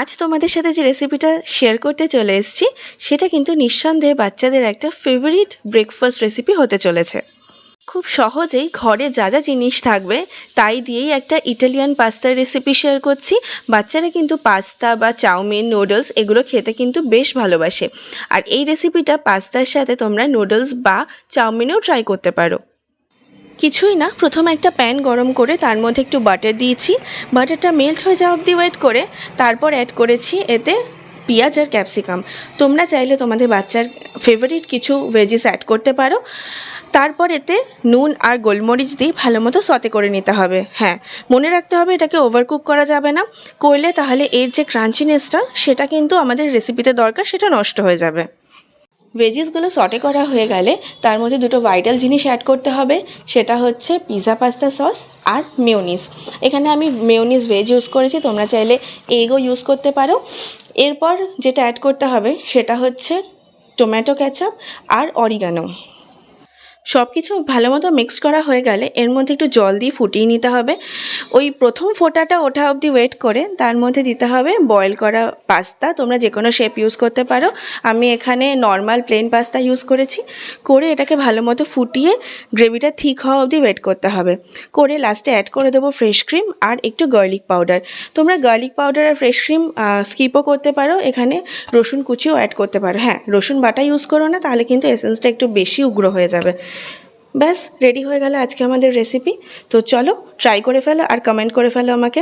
আজ তোমাদের সাথে যে রেসিপিটা শেয়ার করতে চলে এসেছি সেটা কিন্তু নিঃসন্দেহে বাচ্চাদের একটা ফেভারিট ব্রেকফাস্ট রেসিপি হতে চলেছে। খুব সহজেই ঘরে যা যা জিনিস থাকবে তাই দিয়েই একটা ইটালিয়ান পাস্তার রেসিপি শেয়ার করছি। বাচ্চারা কিন্তু পাস্তা বা চাউমিন, নুডলস এগুলো খেতে কিন্তু বেশ ভালোবাসে। আর এই রেসিপিটা পাস্তার সাথে তোমরা নুডলস বা চাউমিনেও ট্রাই করতে পারো। কিছুই না, প্রথমে একটা প্যান গরম করে তার মধ্যে একটু বাটার দিয়েছি। বাটারটা মেল্ট হয়ে যাওয়া অবধি ওয়েট করে তারপর অ্যাড করেছি এতে পেঁয়াজ আর ক্যাপসিকাম। তোমরা চাইলে তোমাদের বাচ্চার ফেভারিট কিছু ভেজিস অ্যাড করতে পারো। তারপর এতে নুন আর গোলমরিচ দিয়ে ভালো মতো সতে করে নিতে হবে। হ্যাঁ, মনে রাখতে হবে এটাকে ওভারকুক করা যাবে না, করলে তাহলে এর যে ক্রাঞ্চিনেসটা সেটা কিন্তু আমাদের রেসিপিতে দরকার, সেটা নষ্ট হয়ে যাবে। ভেজিসগুলো সটে করা হয়ে গেলে তার মধ্যে দুটো ভাইটাল জিনিস অ্যাড করতে হবে, সেটা হচ্ছে পিৎজা পাস্তা সস আর মেয়োনিজ। এখানে আমি মেয়োনিজ ভেজ ইউজ করেছি, তোমরা চাইলে এগও ইউজ করতে পারো। এরপর যেটা অ্যাড করতে হবে সেটা হচ্ছে টমেটো কেচাপ আর অরিগানো। সব কিছু ভালো মতো মিক্সড করা হয়ে গেলে এর মধ্যে একটু জল দিয়ে ফুটিয়ে নিতে হবে। ওই প্রথম ফোঁটাটা ওঠা অবধি ওয়েট করে তার মধ্যে দিতে হবে বয়েল করা পাস্তা। তোমরা যে কোনো শেপ ইউজ করতে পারো, আমি এখানে নর্মাল প্লেন পাস্তা ইউজ করেছি। করে এটাকে ভালো মতো ফুটিয়ে গ্রেভিটা থিক হওয়া অবধি ওয়েট করতে হবে। করে লাস্টে অ্যাড করে দেবো ফ্রেশ ক্রিম আর একটু গার্লিক পাউডার। তোমরা গার্লিক পাউডার আর ফ্রেশ ক্রিম স্কিপও করতে পারো, এখানে রসুন কুচিও অ্যাড করতে পারো। হ্যাঁ, রসুন বাটা ইউজ করো না, তাহলে কিন্তু এসেন্সটা একটু বেশি উগ্র হয়ে যাবে। ব্যাস রেডি হয়ে গেল আজকে আমাদের রেসিপি। তো চলো ট্রাই করে ফেলো আর কমেন্ট করে ফেলো আমাকে।